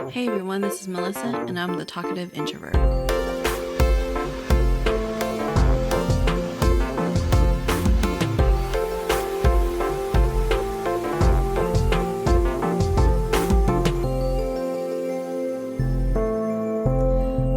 Hey everyone, this is Melissa, and I'm the talkative introvert.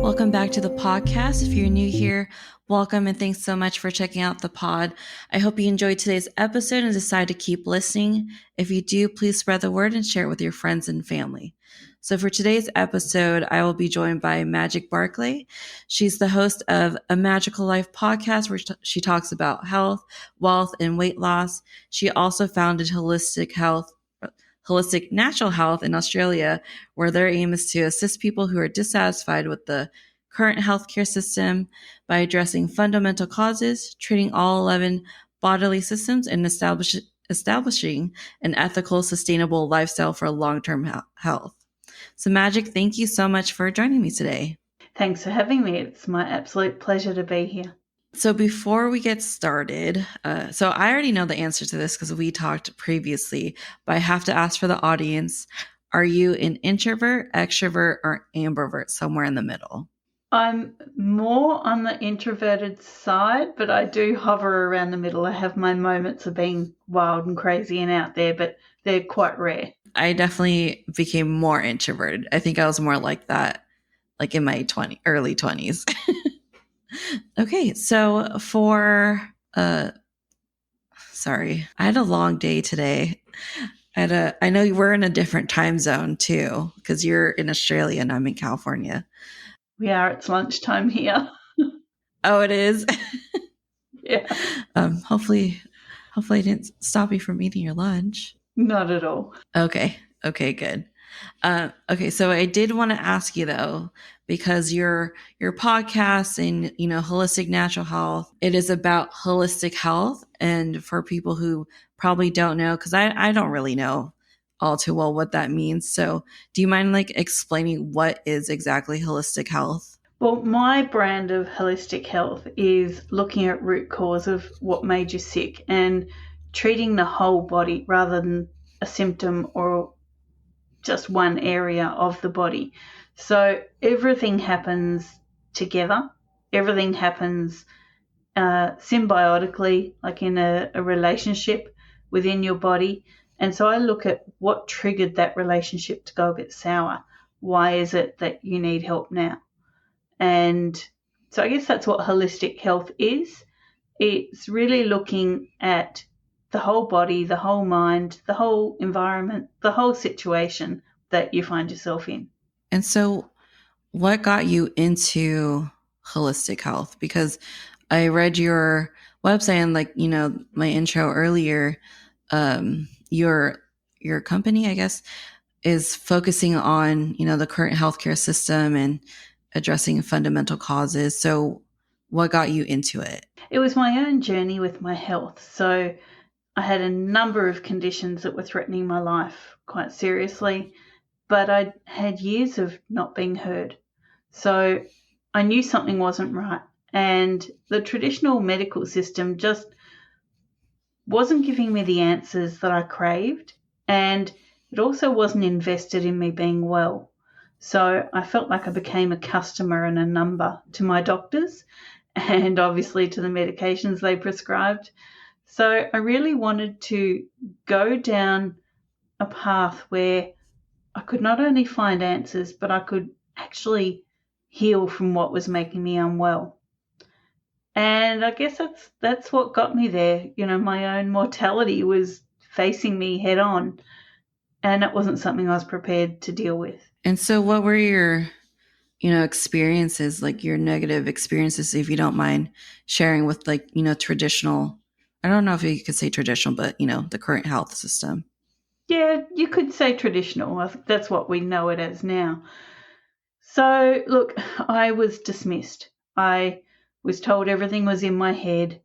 Welcome back to the podcast. If you're new here, welcome and thanks so much for checking out the pod. I hope you enjoyed today's episode and decide to keep listening. If you do, please spread the word and share it with your friends and family. So for today's episode, I will be joined by Magic Barclay. She's the host of A Magical Life podcast where she talks about health, wealth, and weight loss. She also founded Wholistic Natural Health in Australia, where their aim is to assist people who are dissatisfied with the current healthcare system by addressing fundamental causes, treating all 11 bodily systems, and establishing an ethical, sustainable lifestyle for long-term health. So Magic, thank you so much for joining me today. Thanks for having me. It's my absolute pleasure to be here. So before we get started, so I already know the answer to this because we talked previously, but I have to ask for the audience, are you an introvert, extrovert, or ambivert, somewhere in the middle? I'm more on the introverted side, but I do hover around the middle. I have my moments of being wild and crazy and out there, but they're quite rare. I definitely became more introverted. I think I was more like that, like in my early 20s. Okay, so sorry, I had a long day today. I know we're in a different time zone too, because you're in Australia and I'm in California. We are. It's lunchtime here. Oh, it is? Yeah. Hopefully I didn't stop you from eating your lunch. Not at all. Okay, good. Okay, so I did want to ask you though, because your podcast and Wholistic Natural Health, it is about holistic health, and for people who probably don't know, because I don't really know all too well what that means. So do you mind explaining what is exactly holistic health? Well, my brand of holistic health is looking at root cause of what made you sick and treating the whole body rather than a symptom or just one area of the body. So everything happens together. Everything happens symbiotically, like in a relationship within your body. And so I look at what triggered that relationship to go a bit sour. Why is it that you need help now? And so I guess that's what holistic health is. It's really looking at the whole body, the whole mind, the whole environment, the whole situation that you find yourself in. And so what got you into holistic health? Because I read your website and my intro earlier, your company, I guess, is focusing on, the current healthcare system and addressing fundamental causes. So what got you into it? It was my own journey with my health. So I had a number of conditions that were threatening my life quite seriously, but I had years of not being heard. So I knew something wasn't right. And the traditional medical system just wasn't giving me the answers that I craved. And it also wasn't invested in me being well. So I felt like I became a customer and a number to my doctors and obviously to the medications they prescribed. So I really wanted to go down a path where I could not only find answers, but I could actually heal from what was making me unwell. And I guess that's what got me there. My own mortality was facing me head on, and it wasn't something I was prepared to deal with. And so what were your, experiences, like your negative experiences, if you don't mind sharing with traditional, I don't know if you could say traditional, but, the current health system? Yeah, you could say traditional. I think that's what we know it as now. So, look, I was dismissed. I was told everything was in my head.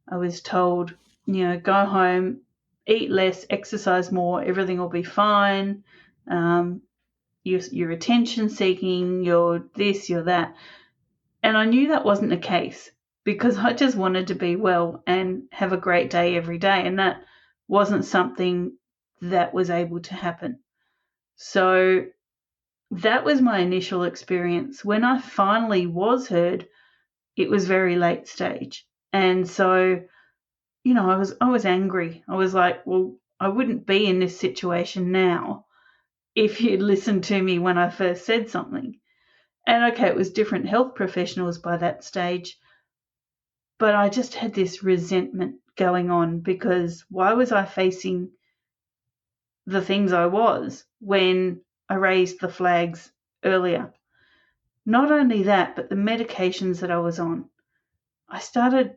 I was told, go home, eat less, exercise more, everything will be fine. You're attention seeking, you're this, you're that. And I knew that wasn't the case because I just wanted to be well and have a great day every day. And that wasn't something that was able to happen. So that was my initial experience. When I finally was heard, it was very late stage. And so, I was angry. I was like, well, I wouldn't be in this situation now if you'd listened to me when I first said something. And okay, it was different health professionals by that stage, but I just had this resentment going on because why was I facing the things I was when I raised the flags earlier? Not only that, but the medications that I was on. I started,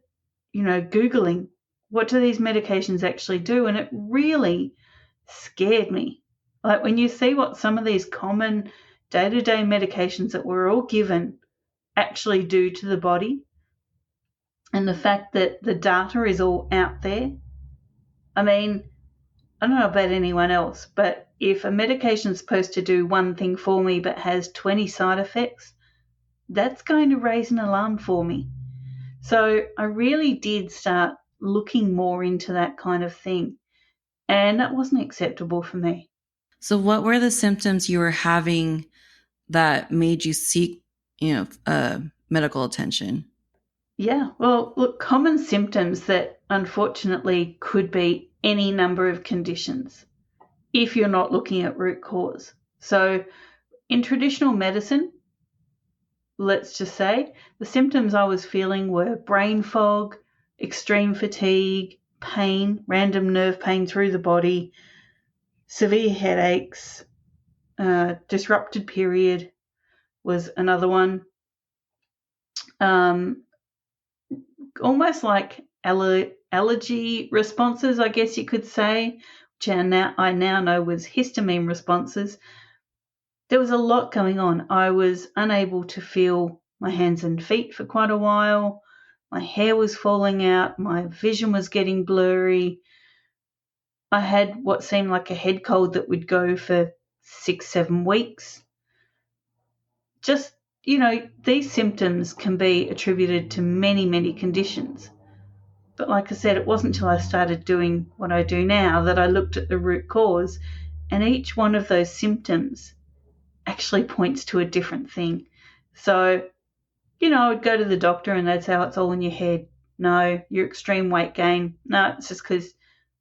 Googling what do these medications actually do, and it really scared me. Like when you see what some of these common day-to-day medications that we're all given actually do to the body, and the fact that the data is all out there. I mean, I don't know about anyone else, but if a medication is supposed to do one thing for me but has 20 side effects, that's going to raise an alarm for me. So I really did start looking more into that kind of thing, and that wasn't acceptable for me. So, what were the symptoms you were having that made you seek, medical attention? Yeah, well, look, common symptoms that unfortunately could be any number of conditions if you're not looking at root cause. So, in traditional medicine, let's just say the symptoms I was feeling were brain fog, extreme fatigue, pain, random nerve pain through the body, severe headaches, disrupted period was another one. Um, Almost like allergy responses, I guess you could say, which I now know was histamine responses. There was a lot going on. I was unable to feel my hands and feet for quite a while. My hair was falling out. My vision was getting blurry. I had what seemed like a head cold that would go for 6, 7 weeks. Just, these symptoms can be attributed to many, many conditions. But like I said, it wasn't until I started doing what I do now that I looked at the root cause, and each one of those symptoms actually points to a different thing. So, I would go to the doctor and they'd say, oh, it's all in your head. No, your extreme weight gain. No, it's just because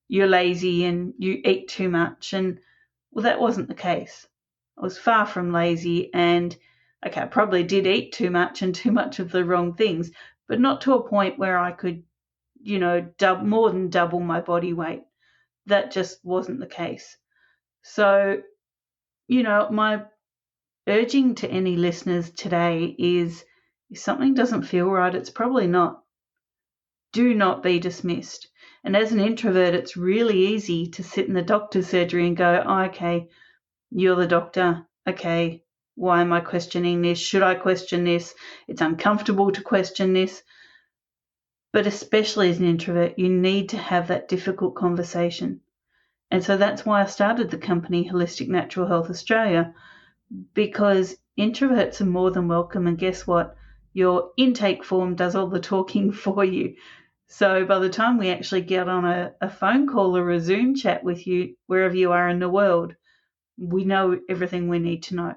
you're lazy and you eat too much. And well, that wasn't the case. I was far from lazy, and okay, I probably did eat too much and too much of the wrong things, but not to a point where I could, more than double my body weight. That just wasn't the case. So, my urging to any listeners today is if something doesn't feel right, it's probably not. Do not be dismissed. And as an introvert, it's really easy to sit in the doctor's surgery and go, oh, okay, you're the doctor. Okay, why am I questioning this? Should I question this? It's uncomfortable to question this. But especially as an introvert, you need to have that difficult conversation. And so that's why I started the company Wholistic Natural Health Australia, because introverts are more than welcome. And guess what? Your intake form does all the talking for you. So by the time we actually get on a phone call or a Zoom chat with you, wherever you are in the world, we know everything we need to know.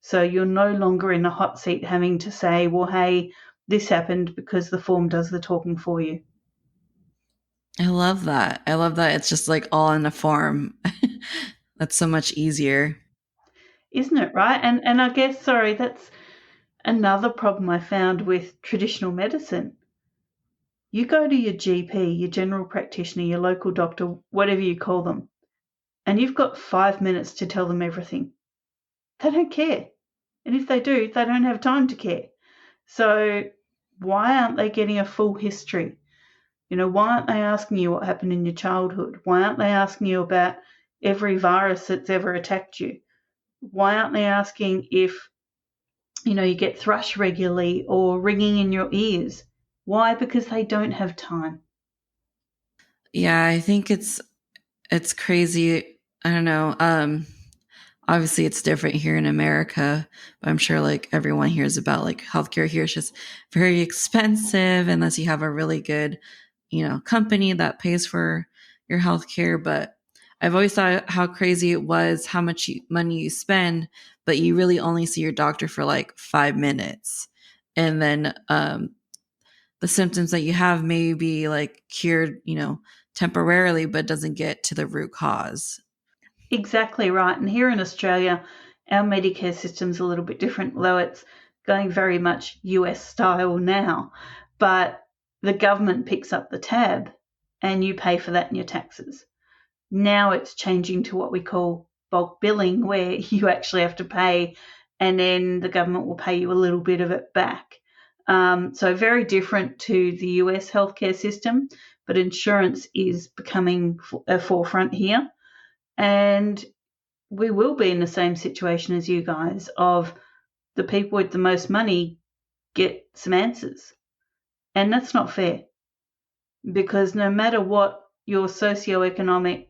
So you're no longer in the hot seat having to say, well, hey, this happened, because the form does the talking for you. I love that. I love that it's just like all in a form. That's so much easier. Isn't it, right? And I guess, sorry, that's another problem I found with traditional medicine. You go to your GP, your general practitioner, your local doctor, whatever you call them, and you've got 5 minutes to tell them everything. They don't care. And if they do, they don't have time to care. So why aren't they getting a full history? Why aren't they asking you what happened in your childhood? Why aren't they asking you about every virus that's ever attacked you? Why aren't they asking if, you get thrush regularly or ringing in your ears? Why? Because they don't have time. Yeah, I think it's crazy. I don't know. Obviously it's different here in America, but I'm sure like everyone hears about like healthcare here is just very expensive unless you have a really good, company that pays for your healthcare. But I've always thought how crazy it was how much money you spend, but you really only see your doctor for like 5 minutes. And then the symptoms that you have may be like cured, temporarily, but doesn't get to the root cause. Exactly right. And here in Australia, our Medicare system's a little bit different, though it's going very much US style now. But the government picks up the tab and you pay for that in your taxes. Now it's changing to what we call bulk billing, where you actually have to pay and then the government will pay you a little bit of it back. So very different to the US healthcare system, but insurance is becoming a forefront here. And we will be in the same situation as you guys of the people with the most money get some answers. And that's not fair, because no matter what your socioeconomic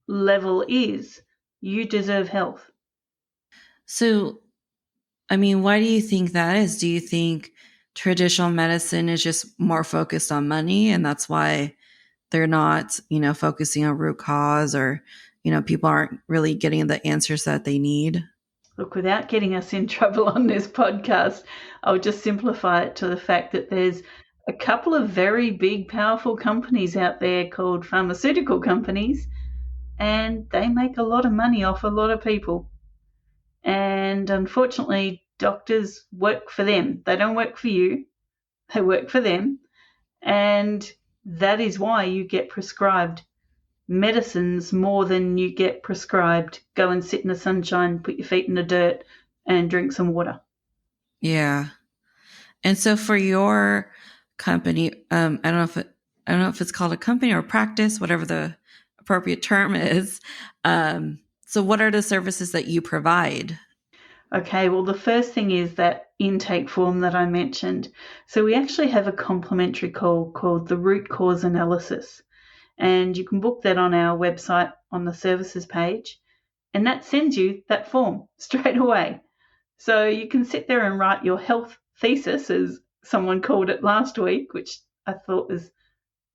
level is, you deserve health. So, I mean, why do you think that is? Do you think traditional medicine is just more focused on money and that's why they're not, focusing on root cause, or, people aren't really getting the answers that they need? Look, without getting us in trouble on this podcast, I'll just simplify it to the fact that there's a couple of very big, powerful companies out there called pharmaceutical companies, and they make a lot of money off a lot of people. And unfortunately, doctors work for them. They don't work for you, they work for them. And that is why you get prescribed medicines more than you get prescribed go and sit in the sunshine, put your feet in the dirt, and drink some water. Yeah. And so for your company, I don't know if it's called a company or a practice, whatever the appropriate term is. So what are the services that you provide? Okay, well, the first thing is that intake form that I mentioned. So we actually have a complimentary call called the root cause analysis. And you can book that on our website on the services page. And that sends you that form straight away. So you can sit there and write your health thesis, as someone called it last week, which I thought was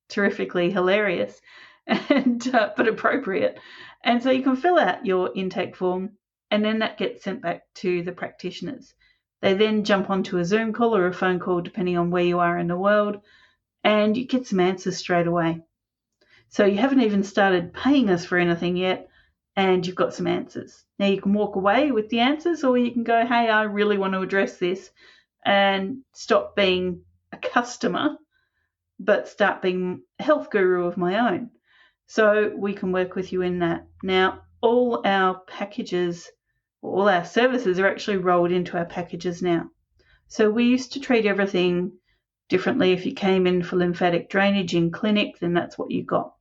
terrifically hilarious and but appropriate. And so you can fill out your intake form, and then that gets sent back to the practitioners. They then jump onto a Zoom call or a phone call, depending on where you are in the world, and you get some answers straight away. So you haven't even started paying us for anything yet, and you've got some answers. Now you can walk away with the answers, or you can go, hey, I really want to address this, and stop being a customer, but start being a health guru of my own. So we can work with you in that. Now, all our packages, all our services are actually rolled into our packages now. So we used to treat everything differently. If you came in for lymphatic drainage in clinic, then that's what you got.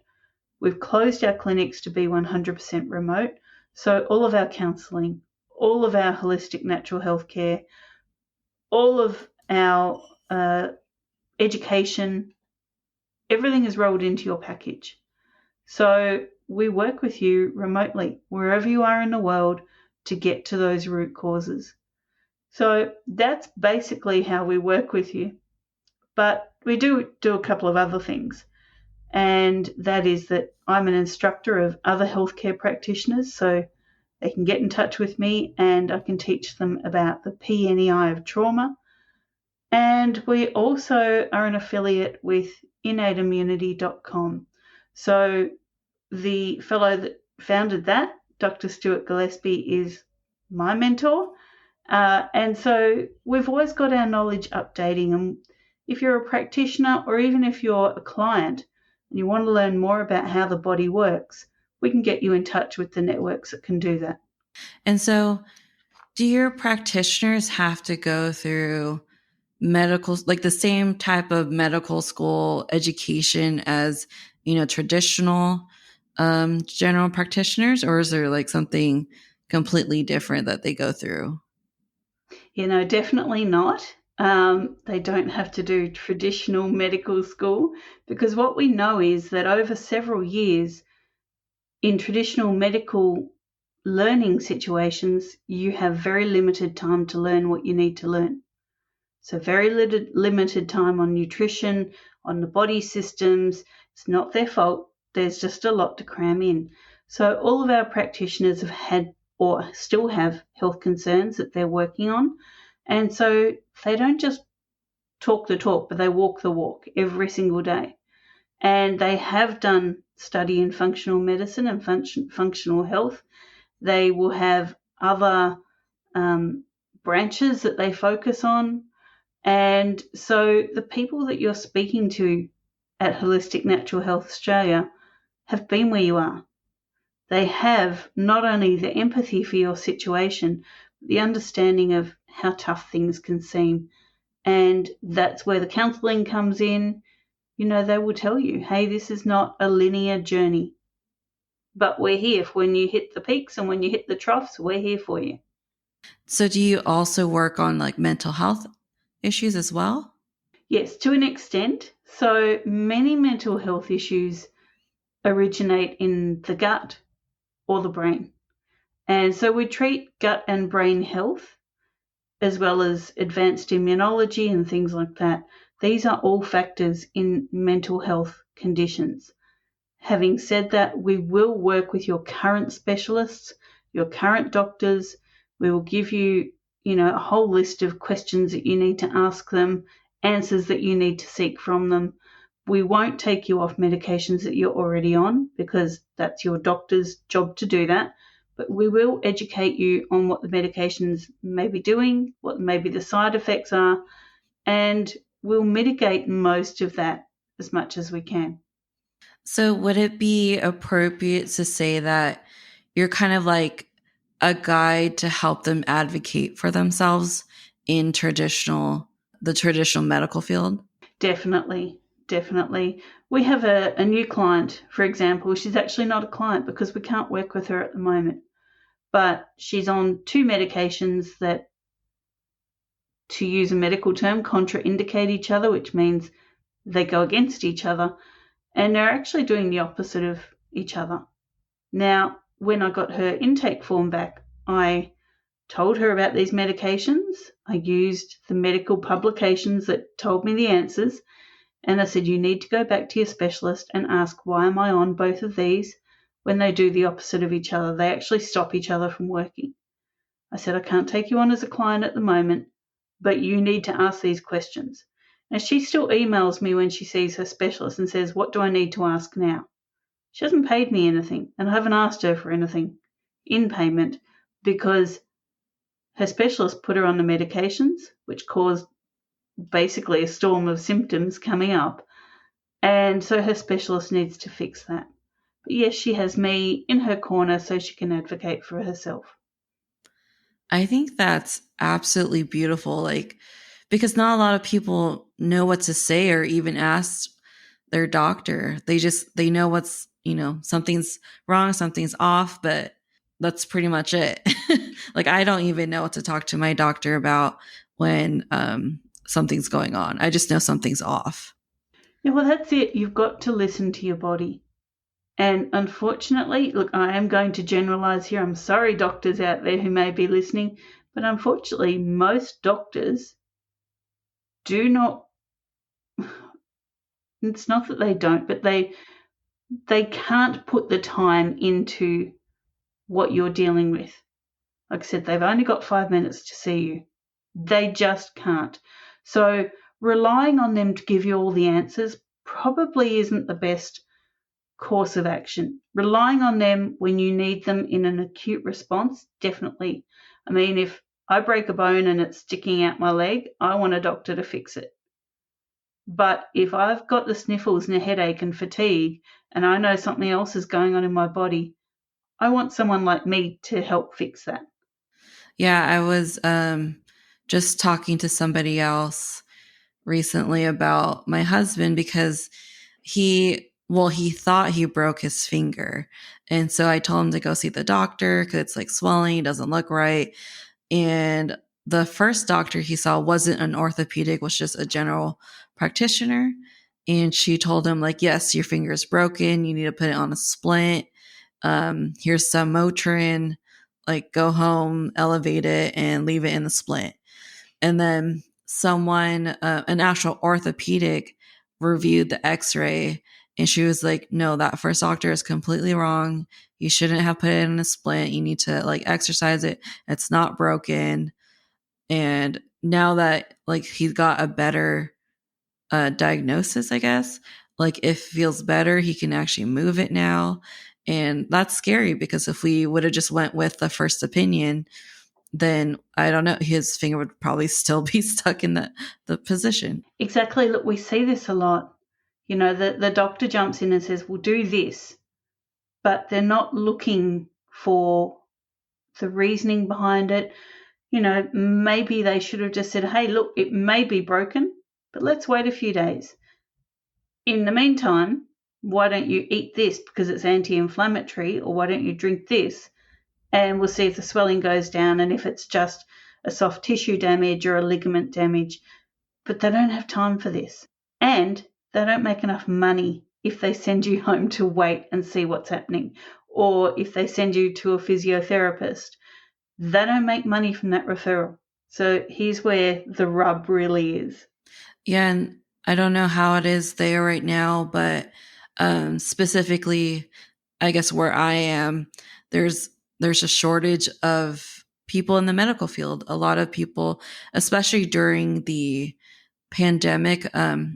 We've closed our clinics to be 100% remote. So all of our counselling, all of our holistic natural health care, all of our education, everything is rolled into your package. So we work with you remotely, wherever you are in the world, to get to those root causes. So that's basically how we work with you. But we do a couple of other things. And that is that I'm an instructor of other healthcare practitioners, so they can get in touch with me and I can teach them about the PNEI of trauma. And we also are an affiliate with innateimmunity.com. So the fellow that founded that, Dr. Stuart Gillespie, is my mentor. And so we've always got our knowledge updating. And if you're a practitioner, or even if you're a client and you want to learn more about how the body works, we can get you in touch with the networks that can do that. And so do your practitioners have to go through medical, like the same type of medical school education as, traditional general practitioners, or is there like something completely different that they go through? Definitely not. They don't have to do traditional medical school, because what we know is that over several years in traditional medical learning situations, you have very limited time to learn what you need to learn. So very limited time on nutrition, on the body systems. It's not their fault. There's just a lot to cram in. So all of our practitioners have had or still have health concerns that they're working on. And so they don't just talk the talk, but they walk the walk every single day. And they have done study in functional medicine and functional health. They will have other branches that they focus on. And so the people that you're speaking to at Wholistic Natural Health Australia have been where you are. They have not only the empathy for your situation, but the understanding of how tough things can seem. And that's where the counselling comes in. They will tell you, hey, this is not a linear journey, but we're here for when you hit the peaks and when you hit the troughs, we're here for you. So do you also work on like mental health issues as well? Yes, to an extent. So many mental health issues originate in the gut or the brain. And so we treat gut and brain health as well as advanced immunology and things like that. These are all factors in mental health conditions. Having said that, we will work with your current specialists, your current doctors. We will give you, a whole list of questions that you need to ask them, answers that you need to seek from them. We won't take you off medications that you're already on because that's your doctor's job to do that. But we will educate you on what the medications may be doing, what maybe the side effects are, and we'll mitigate most of that as much as we can. So would it be appropriate to say that you're kind of like a guide to help them advocate for themselves in the traditional medical field? Definitely, definitely. We have a new client, for example. She's actually not a client because we can't work with her at the moment, but she's on two medications that, to use a medical term, contraindicate each other, which means they go against each other, and they're actually doing the opposite of each other. Now, when I got her intake form back, I told her about these medications. I used the medical publications that told me the answers. And I said, you need to go back to your specialist and ask, why am I on both of these when they do the opposite of each other? They actually stop each other from working. I said, I can't take you on as a client at the moment, but you need to ask these questions. And she still emails me when she sees her specialist and says, what do I need to ask now? She hasn't paid me anything, and I haven't asked her for anything in payment because her specialist put her on the medications, which caused basically a storm of symptoms coming up. And so her specialist needs to fix that. But yes, she has me in her corner so she can advocate for herself. I think that's absolutely beautiful. Like, because not a lot of people know what to say or even ask their doctor. They know something's wrong, something's off, but that's pretty much it. Like, I don't even know what to talk to my doctor about when something's going on. I just know something's off. Yeah, well, that's it. You've got to listen to your body. And unfortunately, look, I am going to generalize here. I'm sorry, doctors out there who may be listening, but unfortunately, most doctors do not. It's not that they don't, but they can't put the time into what you're dealing with. Like I said, they've only got 5 minutes to see you. They just can't. So relying on them to give you all the answers probably isn't the best course of action. Relying on them when you need them in an acute response, definitely. I mean, if I break a bone and it's sticking out my leg, I want a doctor to fix it. But if I've got the sniffles and a headache and fatigue and I know something else is going on in my body, I want someone like me to help fix that. Yeah, I was just talking to somebody else recently about my husband because he thought he broke his finger. And so I told him to go see the doctor because it's like swelling, it doesn't look right. And the first doctor he saw wasn't an orthopedic, was just a general practitioner. And she told him, like, yes, your finger is broken. You need to put it on a splint. Here's some Motrin. Like, go home, elevate it, and leave it in the splint. And then an actual orthopedic, reviewed the x ray. And she was like, no, that first doctor is completely wrong. You shouldn't have put it in a splint. You need to like exercise it. It's not broken. And now that like he's got a better diagnosis, I guess, like if it feels better, he can actually move it now. And that's scary because if we would have just went with the first opinion, then I don't know, his finger would probably still be stuck in the position. Exactly. Look, we see this a lot. You know, the doctor jumps in and says, "We'll do this," but they're not looking for the reasoning behind it. You know, maybe they should have just said, "Hey, look, it may be broken, but let's wait a few days. In the meantime, why don't you eat this because it's anti-inflammatory, or why don't you drink this, and we'll see if the swelling goes down and if it's just a soft tissue damage or a ligament damage." But they don't have time for this. And they don't make enough money if they send you home to wait and see what's happening, or if they send you to a physiotherapist. They don't make money from that referral. So here's where the rub really is. Yeah, and I don't know how it is there right now, but specifically, I guess where I am, there's there's a shortage of people in the medical field. A lot of people, especially during the pandemic,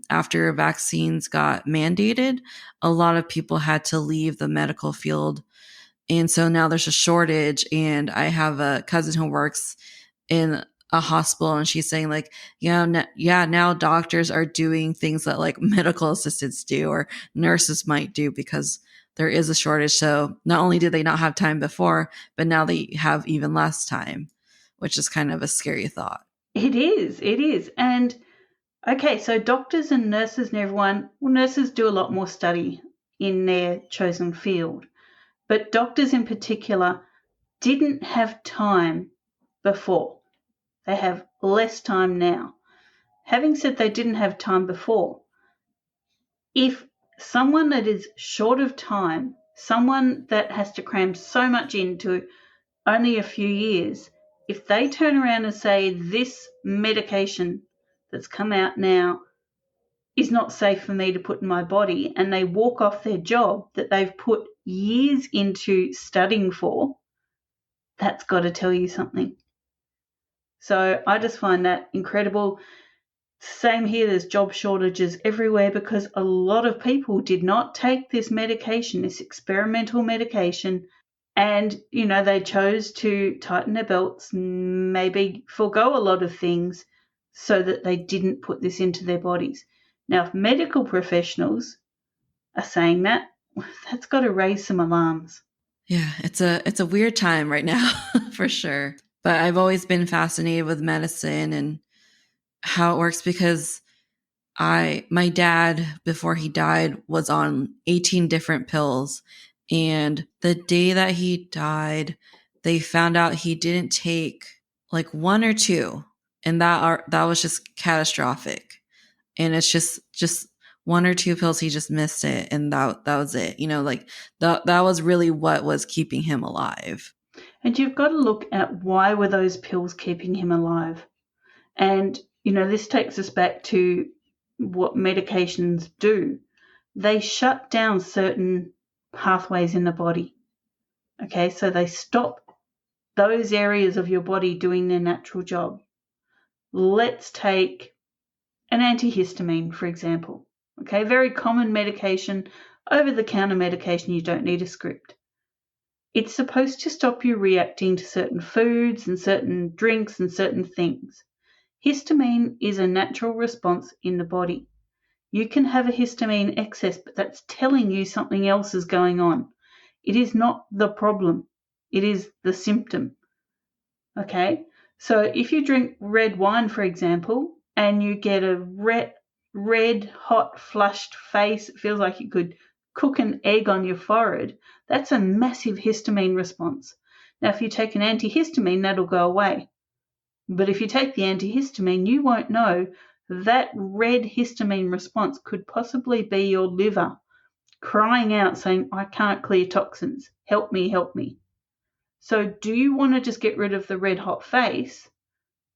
after vaccines got mandated, a lot of people had to leave the medical field. And so now there's a shortage. And I have a cousin who works in a hospital, and she's saying like, yeah, now doctors are doing things that like medical assistants do or nurses might do because there is a shortage. So not only did they not have time before, but now they have even less time, which is kind of a scary thought. It is. It is. And okay, so doctors and nurses and everyone, well, nurses do a lot more study in their chosen field, but doctors in particular didn't have time before. They have less time now. Having said they didn't have time before, if someone that is short of time, someone that has to cram so much into only a few years, if they turn around and say this medication that's come out now is not safe for me to put in my body, and they walk off their job that they've put years into studying for, that's got to tell you something. So I just find that incredible. Same here, there's job shortages everywhere because a lot of people did not take this medication, this experimental medication, and, you know, they chose to tighten their belts, maybe forego a lot of things so that they didn't put this into their bodies. Now, if medical professionals are saying that, that's got to raise some alarms. Yeah, it's a weird time right now for sure. But I've always been fascinated with medicine and how it works because my dad before he died was on 18 different pills, and the day that he died they found out he didn't take like one or two, and that was just catastrophic. And it's just one or two pills, he just missed it, and that was it, like that was really what was keeping him alive. And you've got to look at why were those pills keeping him alive. And, you know, this takes us back to what medications do. They shut down certain pathways in the body. Okay, so they stop those areas of your body doing their natural job. Let's take an antihistamine, for example. Okay, very common medication, over-the-counter medication, you don't need a script. It's supposed to stop you reacting to certain foods and certain drinks and certain things. Histamine is a natural response in the body. You can have a histamine excess, but that's telling you something else is going on. It is not the problem. It is the symptom. Okay? So if you drink red wine, for example, and you get a red, hot, flushed face, it feels like you could cook an egg on your forehead, that's a massive histamine response. Now, if you take an antihistamine, that'll go away. But if you take the antihistamine, you won't know that red histamine response could possibly be your liver crying out saying, I can't clear toxins. Help me, help me. So do you want to just get rid of the red hot face,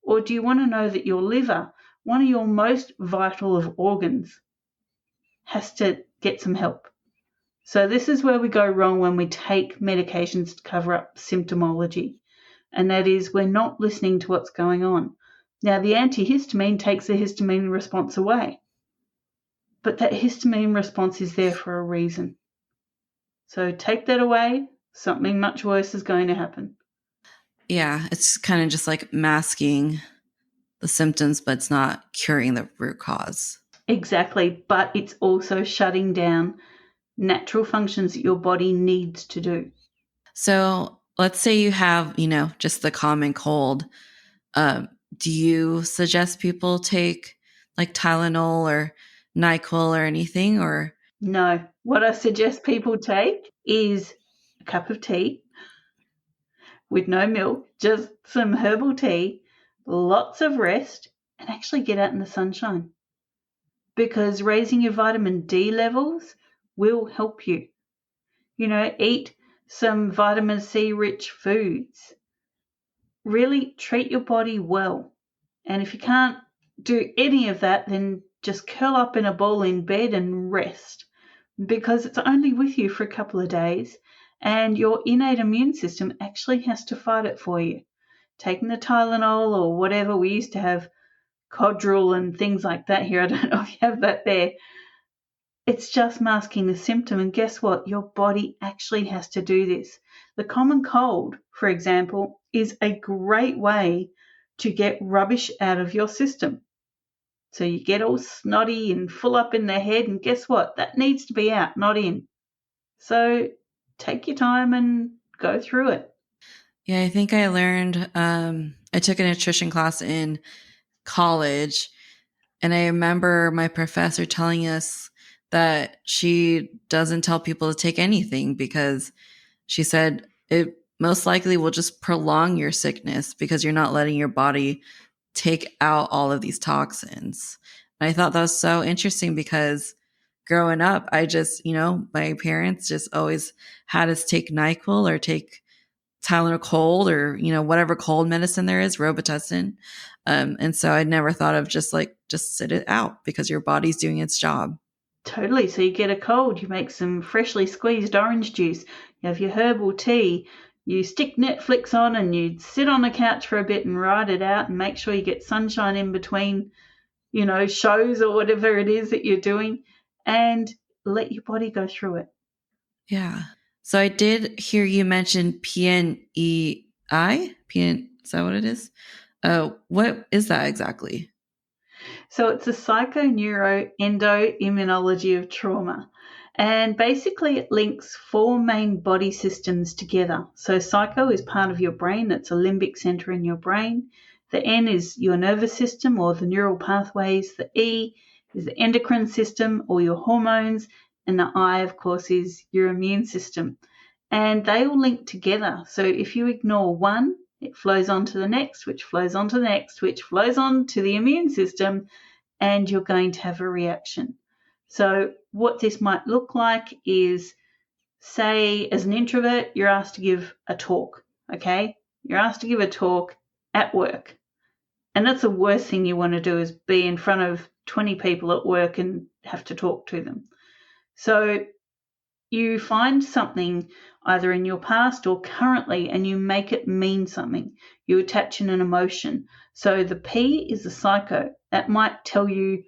or do you want to know that your liver, one of your most vital of organs, has to get some help? So this is where we go wrong when we take medications to cover up symptomology, and that is we're not listening to what's going on. Now, the antihistamine takes the histamine response away, but that histamine response is there for a reason. So take that away, something much worse is going to happen. Yeah, it's kind of just like masking the symptoms, but it's not curing the root cause. Exactly, but it's also shutting down natural functions that your body needs to do. So let's say you have, just the common cold. Do you suggest people take like Tylenol or NyQuil or anything? Or No, what I suggest people take is a cup of tea with no milk, just some herbal tea, lots of rest, and actually get out in the sunshine. Because raising your vitamin D levels will help you. Eat some vitamin C rich foods. Really treat your body well. And if you can't do any of that, then just curl up in a ball in bed and rest, because it's only with you for a couple of days and your innate immune system actually has to fight it for you. Taking the Tylenol or whatever, we used to have Codral and things like that here. I don't know if you have that there. It's just masking the symptom, and guess what? Your body actually has to do this. The common cold, for example, is a great way to get rubbish out of your system. So you get all snotty and full up in the head, and guess what? That needs to be out, not in. So take your time and go through it. yeah, I think I learned, I took a nutrition class in college, and I remember my professor telling us that she doesn't tell people to take anything because she said it most likely will just prolong your sickness because you're not letting your body take out all of these toxins. And I thought that was so interesting because growing up, I just, my parents just always had us take NyQuil or take Tylenol cold or, whatever cold medicine there is, Robitussin. And so I never thought of just sit it out because your body's doing its job. Totally. So you get a cold, you make some freshly squeezed orange juice, you have your herbal tea, you stick Netflix on and you sit on the couch for a bit and ride it out and make sure you get sunshine in between, shows or whatever it is that you're doing, and let your body go through it. Yeah. So I did hear you mention PNEI. Is that what it is? What is that exactly? So it's a psychoneuroendoimmunology of trauma. And basically it links four main body systems together. So psycho is part of your brain, that's a limbic center in your brain. The N is your nervous system or the neural pathways. The E is the endocrine system or your hormones. And the I, of course, is your immune system. And they all link together. So if you ignore one, it flows on to the next, which flows on to the next, which flows on to the immune system, and you're going to have a reaction. So what this might look like is, say, as an introvert, you're asked to give a talk, okay? You're asked to give a talk at work. And that's the worst thing you want to do, is be in front of 20 people at work and have to talk to them. So you find something either in your past or currently and you make it mean something. You attach in an emotion. So the P is the psycho. That might tell you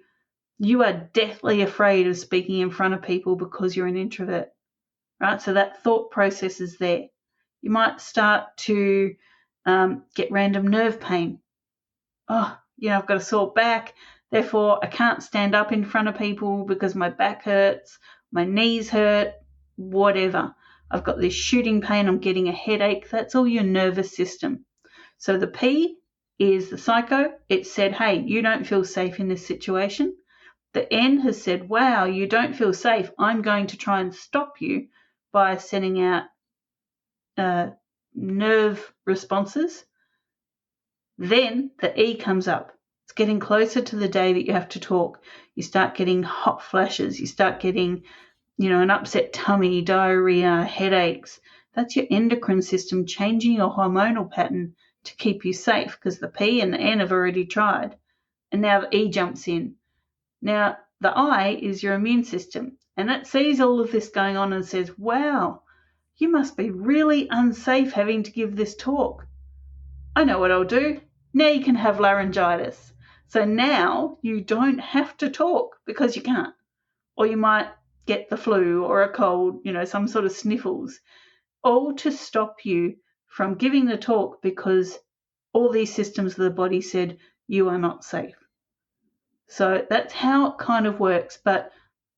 you are deathly afraid of speaking in front of people because you're an introvert, right? So that thought process is there. You might start to get random nerve pain. Oh, I've got a sore back, therefore I can't stand up in front of people because my back hurts, my knees hurt, whatever. I've got this shooting pain, I'm getting a headache. That's all your nervous system. So the P is the psycho. It said, hey, you don't feel safe in this situation. The N has said, wow, you don't feel safe. I'm going to try and stop you by sending out nerve responses. Then the E comes up. It's getting closer to the day that you have to talk. You start getting hot flashes. You start getting, an upset tummy, diarrhea, headaches. That's your endocrine system changing your hormonal pattern to keep you safe, because the P and the N have already tried. And now the E jumps in. Now, the I is your immune system. and it sees all of this going on and says, wow, you must be really unsafe having to give this talk. I know what I'll do. Now you can have laryngitis. So now you don't have to talk because you can't. Or you might get the flu or a cold, some sort of sniffles, all to stop you from giving the talk because all these systems of the body said you are not safe. So that's how it kind of works, but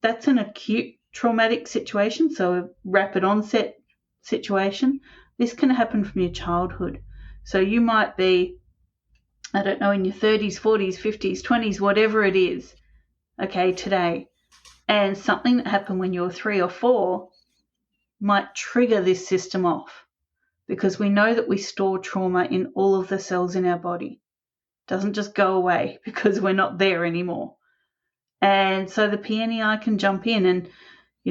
that's an acute traumatic situation, so a rapid onset situation. This can happen from your childhood. So you might be, I don't know, in your 30s, 40s, 50s, 20s, whatever it is, okay, today, and something that happened when you were 3 or 4 might trigger this system off, because we know that we store trauma in all of the cells in our body. It doesn't just go away because we're not there anymore. And so the PNEI can jump in, and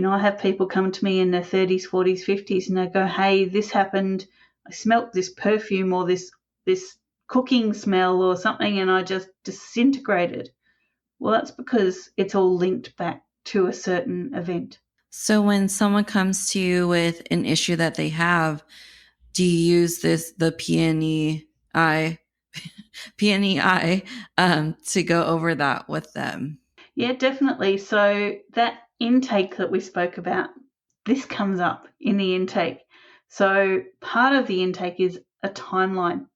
I have people come to me in their 30s, 40s, 50s, and they go, hey, this happened, I smelt this perfume or this cooking smell or something, and I just disintegrated. Well, that's because it's all linked back to a certain event. So when someone comes to you with an issue that they have, do you use the PNEI to go over that with them? Yeah, definitely. So that intake that we spoke about, this comes up in the intake. So part of the intake is a timeline.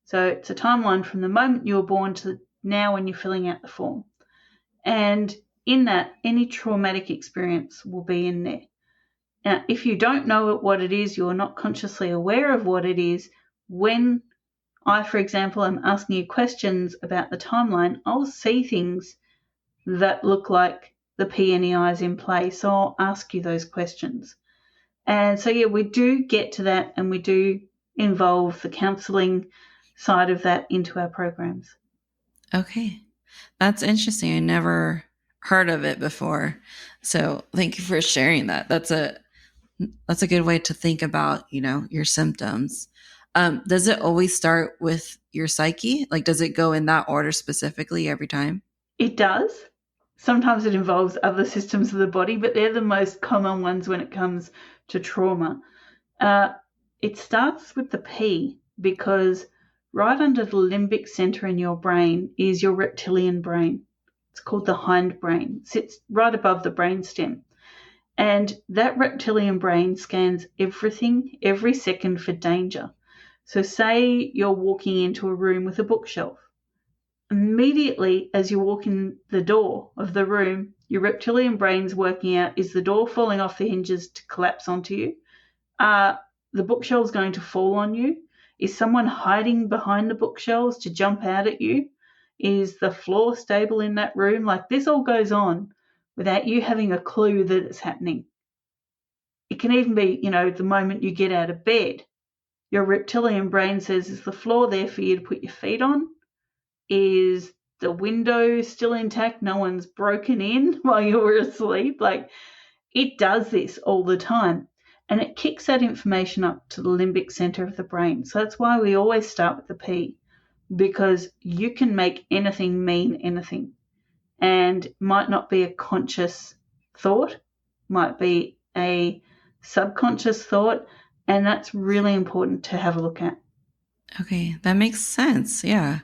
So it's a timeline from the moment you were born to now when you're filling out the form. And in that, any traumatic experience will be in there. Now, if you don't know what it is, you're not consciously aware of what it is, when I, for example, am asking you questions about the timeline, I'll see things that look like the PNEI is in play. So I'll ask you those questions. And so, yeah, we do get to that, and we do involve the counselling side of that into our programs. Okay. That's interesting. I never heard of it before. So thank you for sharing that. That's a good way to think about, your symptoms. Does it always start with your psyche? Like, does it go in that order specifically every time? It does. Sometimes it involves other systems of the body, but they're the most common ones when it comes to trauma. It starts with the P, because right under the limbic center in your brain is your reptilian brain. It's called the hindbrain. It sits right above the brainstem. And that reptilian brain scans everything every second for danger. So say you're walking into a room with a bookshelf. Immediately as you walk in the door of the room, your reptilian brain's working out, is the door falling off the hinges to collapse onto you? The bookshelves going to fall on you? Is someone hiding behind the bookshelves to jump out at you? Is the floor stable in that room? Like, this all goes on without you having a clue that it's happening. It can even be, the moment you get out of bed, your reptilian brain says, is the floor there for you to put your feet on? Is the window still intact? No one's broken in while you were asleep? Like, it does this all the time. And it kicks that information up to the limbic center of the brain. So that's why we always start with the P, because you can make anything mean anything. And might not be a conscious thought, might be a subconscious thought. And that's really important to have a look at. Okay, that makes sense. Yeah.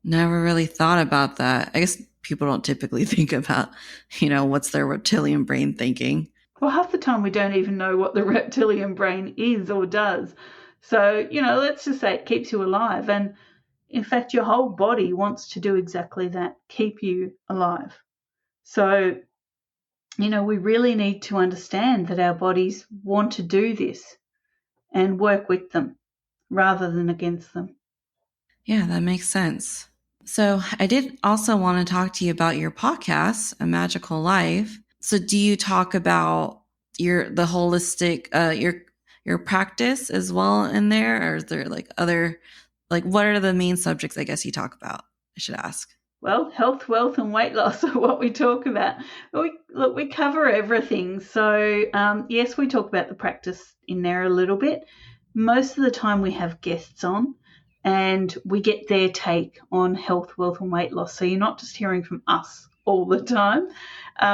Never really thought about that. I guess people don't typically think about, what's their reptilian brain thinking. Well, half the time we don't even know what the reptilian brain is or does. So, let's just say it keeps you alive. And in fact, your whole body wants to do exactly that, keep you alive. So, we really need to understand that our bodies want to do this and work with them rather than against them. Yeah, that makes sense. So I did also want to talk to you about your podcast, A Magical Life. So do you talk about the holistic, your practice as well in there? Or is there what are the main subjects I guess you talk about? I should ask. Well, health, wealth, and weight loss are what we talk about. We cover everything. So, yes, we talk about the practice in there a little bit. Most of the time we have guests on and we get their take on health, wealth, and weight loss. So you're not just hearing from us all the time.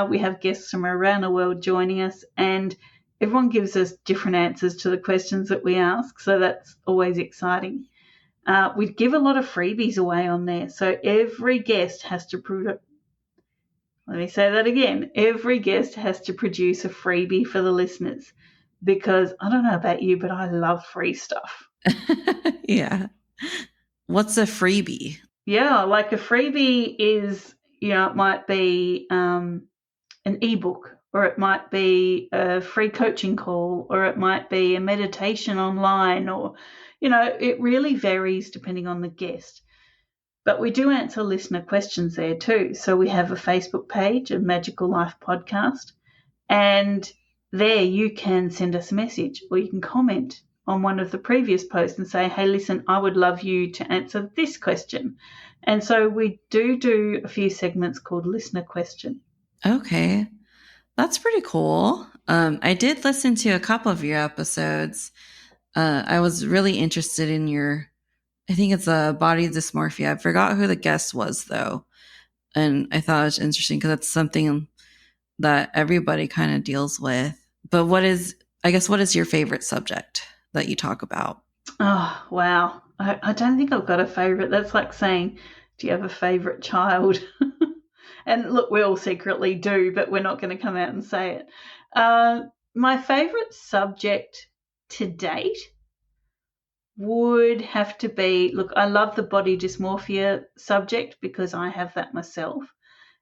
We have guests from around the world joining us, and everyone gives us different answers to the questions that we ask, so that's always exciting. We give a lot of freebies away on there, so every guest has to let me say that again. Every guest has to produce a freebie for the listeners because I don't know about you, but I love free stuff. Yeah. What's a freebie? Yeah, like a freebie is, it might be an ebook, or it might be a free coaching call, or it might be a meditation online, or, it really varies depending on the guest. But we do answer listener questions there too. So we have a Facebook page, a Magical Life Podcast, and there you can send us a message or you can comment on one of the previous posts and say, hey, listen, I would love you to answer this question. And so we do a few segments called Listener Question. Okay. That's pretty cool. I did listen to a couple of your episodes. I was really interested in I think it's a body dysmorphia. I forgot who the guest was though. And I thought it was interesting because it's something that everybody kind of deals with. But what is your favorite subject that you talk about? Oh, wow. I don't think I've got a favourite. That's like saying, do you have a favourite child? And look, we all secretly do, but we're not going to come out and say it. My favourite subject to date would have to be, look, I love the body dysmorphia subject because I have that myself.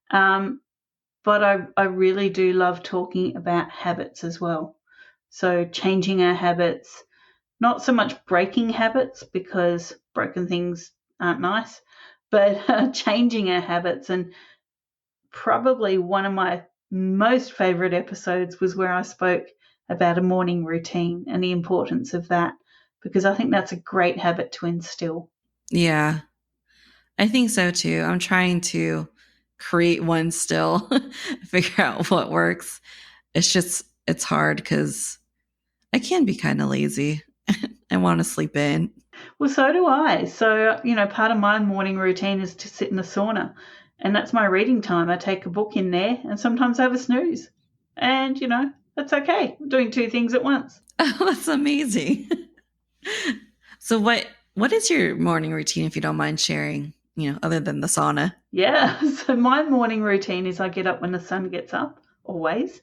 But I really do love talking about habits as well. So changing our habits, not so much breaking habits because broken things aren't nice, but changing our habits. And probably one of my most favorite episodes was where I spoke about a morning routine and the importance of that, because I think that's a great habit to instill. Yeah, I think so too. I'm trying to create one still, figure out what works. It's hard because I can be kind of lazy. I want to sleep in. Well, so do I. So, part of my morning routine is to sit in the sauna, and that's my reading time. I take a book in there, and sometimes I have a snooze. And, that's okay. I'm doing two things at once. Oh, that's amazing. So what is your morning routine if you don't mind sharing, other than the sauna? Yeah. So, my morning routine is I get up when the sun gets up, always,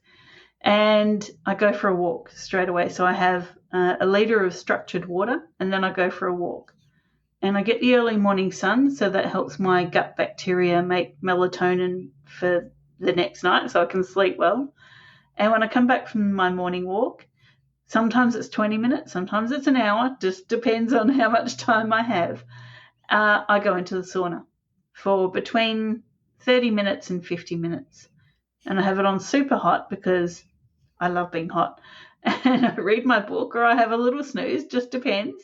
and I go for a walk straight away. So, I have a litre of structured water, and then I go for a walk. And I get the early morning sun, so that helps my gut bacteria make melatonin for the next night so I can sleep well. And when I come back from my morning walk, sometimes it's 20 minutes, sometimes it's an hour, just depends on how much time I have. I go into the sauna for between 30 minutes and 50 minutes. And I have it on super hot because I love being hot. And I read my book or I have a little snooze, just depends.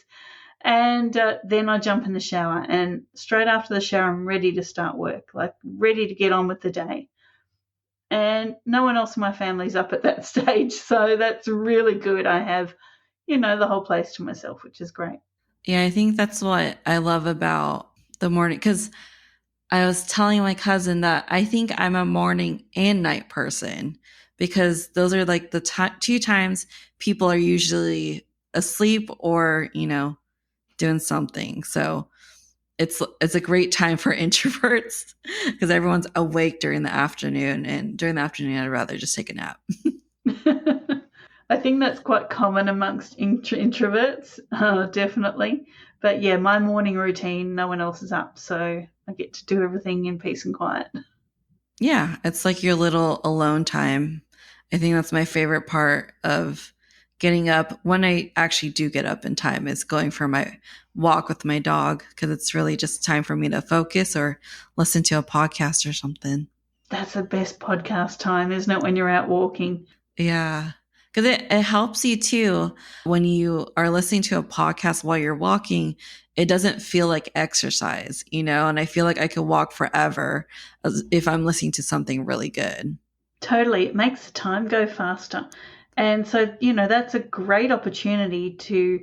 And then I jump in the shower, and straight after the shower, I'm ready to start work, like ready to get on with the day. And no one else in my family's up at that stage. So that's really good. I have, the whole place to myself, which is great. Yeah, I think that's what I love about the morning, because I was telling my cousin that I think I'm a morning and night person, because those are like the two times people are usually asleep or, doing something. So it's a great time for introverts because everyone's awake during the afternoon, and during the afternoon I'd rather just take a nap. I think that's quite common amongst introverts, definitely. But yeah, my morning routine, no one else is up, so I get to do everything in peace and quiet. Yeah, it's like your little alone time. I think that's my favorite part of getting up, when I actually do get up in time, is going for my walk with my dog, because it's really just time for me to focus or listen to a podcast or something. That's the best podcast time, isn't it, when you're out walking? Yeah. Because it helps you too when you are listening to a podcast while you're walking. It doesn't feel like exercise, and I feel like I could walk forever if I'm listening to something really good. Totally. It makes the time go faster. And so, that's a great opportunity to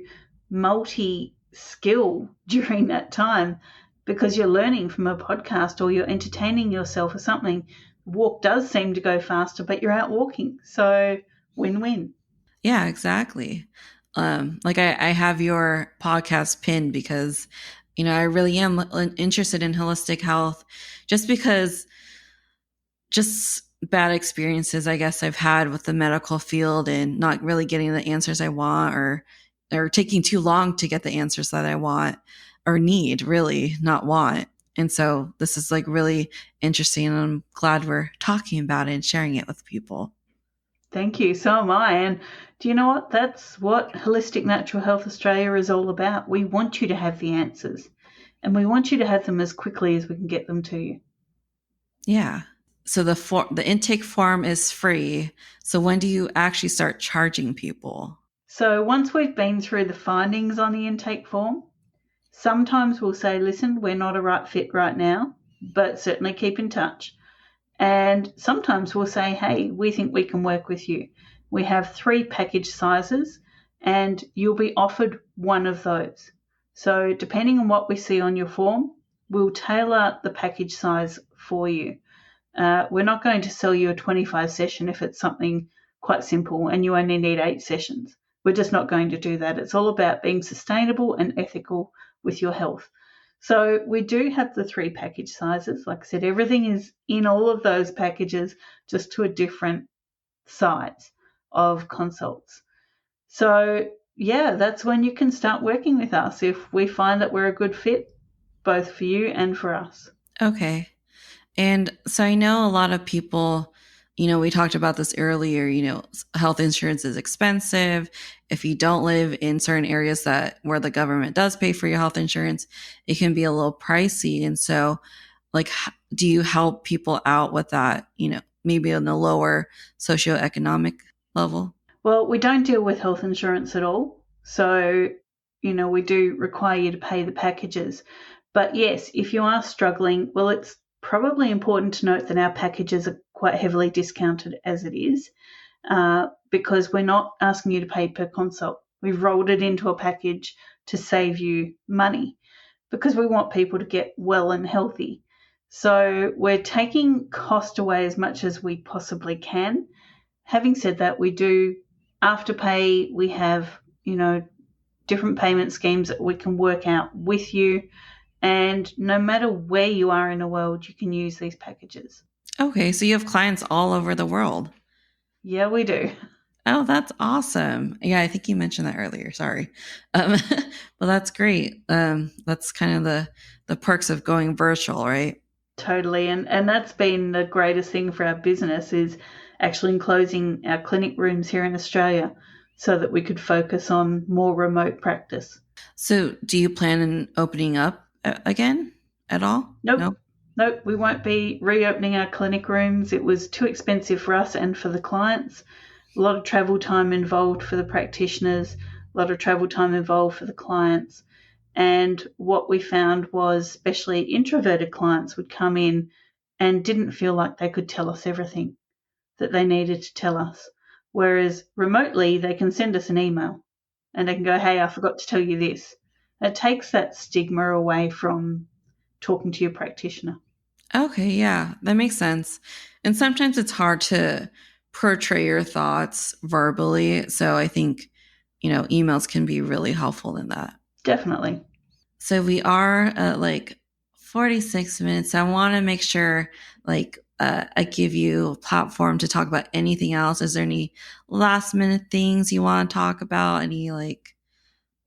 multi skill during that time. because you're learning from a podcast or you're entertaining yourself or something. Walk does seem to go faster, but you're out walking. So win-win. Yeah, exactly. Like I have your podcast pinned because, I really am interested in holistic health just because just bad experiences I guess I've had with the medical field and not really getting the answers I want or taking too long to get the answers that I want or need, really, not want. And so this is like really interesting and I'm glad we're talking about it and sharing it with people. Thank you. So am I. And do you know what? That's what Holistic Natural Health Australia is all about. We want you to have the answers and we want you to have them as quickly as we can get them to you. Yeah. So the intake form is free. So when do you actually start charging people? So once we've been through the findings on the intake form, sometimes we'll say, listen, we're not a right fit right now, but certainly keep in touch. And sometimes we'll say, hey, we think we can work with you. We have 3 package sizes and you'll be offered one of those. So depending on what we see on your form, we'll tailor the package size for you. We're not going to sell you a 25 session if it's something quite simple and you only need 8 sessions. We're just not going to do that. It's all about being sustainable and ethical with your health. So we do have the 3 package sizes. Like I said, everything is in all of those packages, just to a different size of consults. So yeah, that's when you can start working with us if we find that we're a good fit, both for you and for us. Okay. And so I know a lot of people, we talked about this earlier, health insurance is expensive. If you don't live in certain areas where the government does pay for your health insurance, it can be a little pricey. And so like, do you help people out with that, maybe on the lower socioeconomic level? Well, we don't deal with health insurance at all. So, we do require you to pay the packages. But yes, if you are struggling, well, it's probably important to note that our packages are quite heavily discounted as it is, because we're not asking you to pay per consult. We've rolled it into a package to save you money because we want people to get well and healthy. So we're taking cost away as much as we possibly can. Having said that, we do Afterpay. We have, different payment schemes that we can work out with you. And no matter where you are in the world, you can use these packages. Okay. So you have clients all over the world. Yeah, we do. Oh, that's awesome. Yeah, I think you mentioned that earlier. Sorry. Well, that's great. That's kind of the perks of going virtual, right? Totally. And that's been the greatest thing for our business is actually enclosing our clinic rooms here in Australia so that we could focus on more remote practice. So do you plan on opening up again at all? Nope. No? Nope, we won't be reopening our clinic rooms. It was too expensive for us and for the clients. A lot of travel time involved for the practitioners, a lot of travel time involved for the clients. And what we found was, especially introverted clients would come in and didn't feel like they could tell us everything that they needed to tell us. Whereas remotely, they can send us an email and they can go, hey, I forgot to tell you this. It takes that stigma away from talking to your practitioner. Okay, yeah, that makes sense. And sometimes it's hard to portray your thoughts verbally. So I think, emails can be really helpful in that. Definitely. So we are at like 46 minutes. I want to make sure I give you a platform to talk about anything else. Is there any last minute things you want to talk about? Any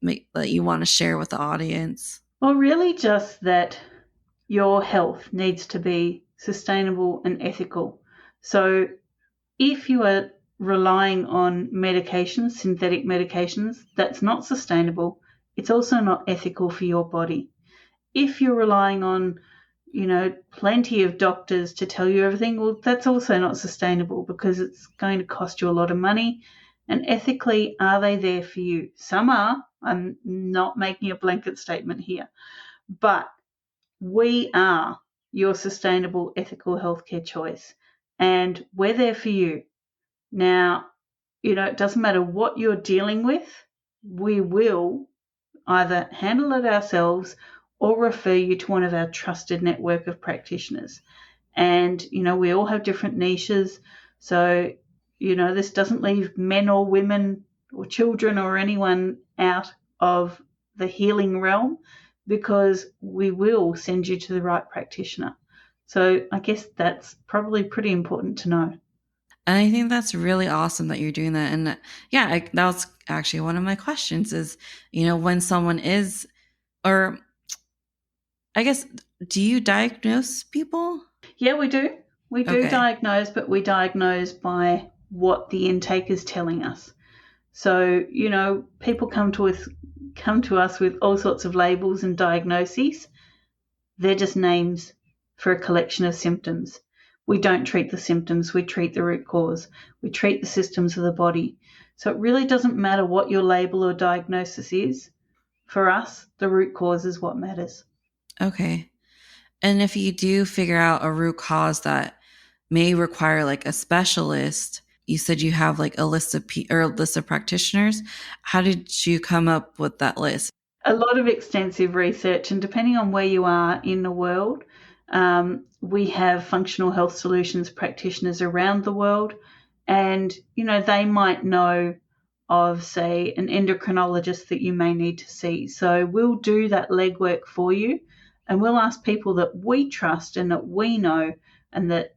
that you want to share with the audience? Well, really just that your health needs to be sustainable and ethical. So if you are relying on medications, synthetic medications, that's not sustainable. It's also not ethical for your body. If you're relying on, plenty of doctors to tell you everything, well, that's also not sustainable because it's going to cost you a lot of money. And ethically, are they there for you? Some are. I'm not making a blanket statement here. But we are your sustainable, ethical healthcare choice. And we're there for you. Now, it doesn't matter what you're dealing with, we will either handle it ourselves or refer you to one of our trusted network of practitioners. And, we all have different niches. So, this doesn't leave men or women or children or anyone out of the healing realm, because we will send you to the right practitioner. So I guess that's probably pretty important to know. And I think that's really awesome that you're doing that. And yeah, that was actually one of my questions is, when someone is, or I guess, do you diagnose people? Yeah, we do. We do diagnose, but we diagnose by what the intake is telling us. So, people come to us with all sorts of labels and diagnoses. They're just names for a collection of symptoms. We don't treat the symptoms, we treat the root cause. We treat the systems of the body. So it really doesn't matter what your label or diagnosis is. For us, the root cause is what matters. Okay. And if you do figure out a root cause that may require like a specialist, you said you have like a list of practitioners. How did you come up with that list? A lot of extensive research, and depending on where you are in the world, we have functional health solutions practitioners around the world, and they might know of, say, an endocrinologist that you may need to see. So we'll do that legwork for you, and we'll ask people that we trust and that we know and that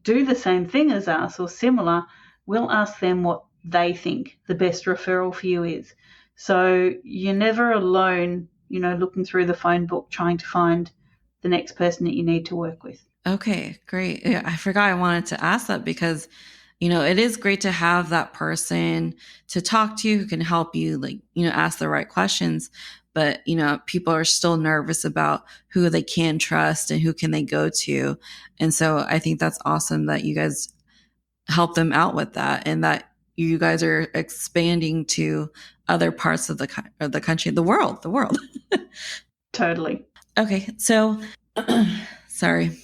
do the same thing as us or similar. We'll ask them what they think the best referral for you is. So you're never alone, looking through the phone book trying to find the next person that you need to work with. Okay, great. Yeah, I forgot I wanted to ask that because, it is great to have that person to talk to who can help you, like, ask the right questions. But, people are still nervous about who they can trust and who can they go to. And so I think that's awesome that you guys help them out with that and that you guys are expanding to other parts of the country, the world. Totally. Okay. So, sorry.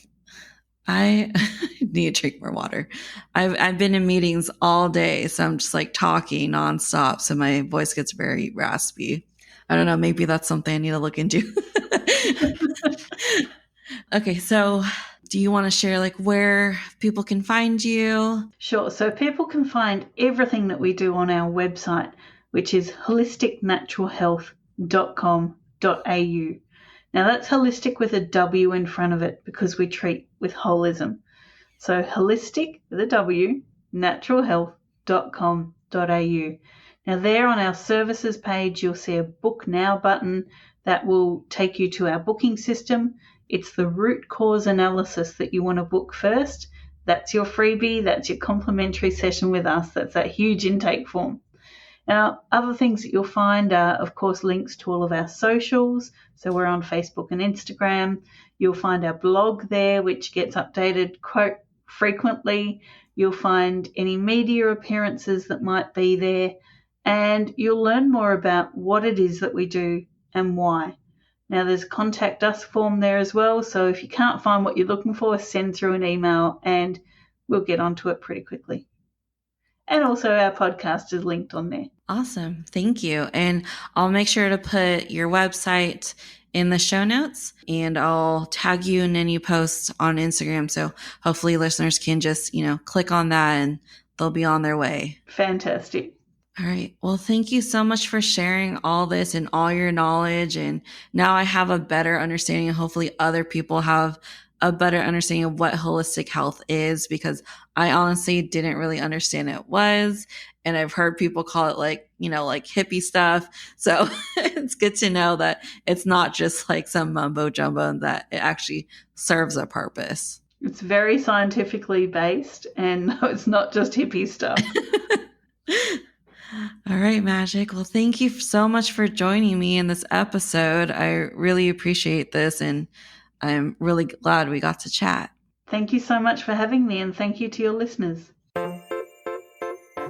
I need to drink more water. I've been in meetings all day, so I'm just like talking nonstop. So my voice gets very raspy. I don't know. Maybe that's something I need to look into. Okay. So do you want to share like where people can find you? Sure. So people can find everything that we do on our website, which is wholisticnaturalhealth.com.au. Now that's holistic with a W in front of it because we treat with holism. So holistic with a W, naturalhealth.com.au. Now there on our services page, you'll see a book now button that will take you to our booking system. It's the root cause analysis that you want to book first. That's your freebie. That's your complimentary session with us. That's that huge intake form. Now, other things that you'll find are, of course, links to all of our socials. So we're on Facebook and Instagram. You'll find our blog there, which gets updated quite frequently. You'll find any media appearances that might be there. And you'll learn more about what it is that we do and why. Now, there's a contact us form there as well. So if you can't find what you're looking for, send through an email and we'll get onto it pretty quickly. And also our podcast is linked on there. Awesome. Thank you. And I'll make sure to put your website in the show notes and I'll tag you in any posts on Instagram. So hopefully listeners can just, click on that and they'll be on their way. Fantastic. All right. Well, thank you so much for sharing all this and all your knowledge. And now I have a better understanding and hopefully other people have a better understanding of what holistic health is because I honestly didn't really understand it was. And I've heard people call it like hippie stuff. So it's good to know that it's not just like some mumbo jumbo and that it actually serves a purpose. It's very scientifically based and no, it's not just hippie stuff. All right, Magic. Well, thank you so much for joining me in this episode. I really appreciate this and I'm really glad we got to chat. Thank you so much for having me and thank you to your listeners.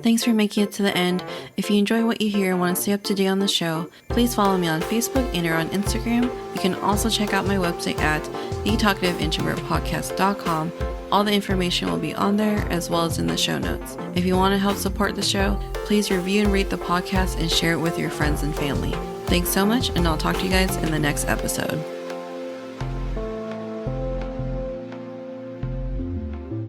Thanks for making it to the end. If you enjoy what you hear and want to stay up to date on the show, please follow me on Facebook and or on Instagram. You can also check out my website at thetalkativeintrovertpodcast.com. All the information will be on there as well as in the show notes. If you want to help support the show, please review and rate the podcast and share it with your friends and family. Thanks so much, and I'll talk to you guys in the next episode.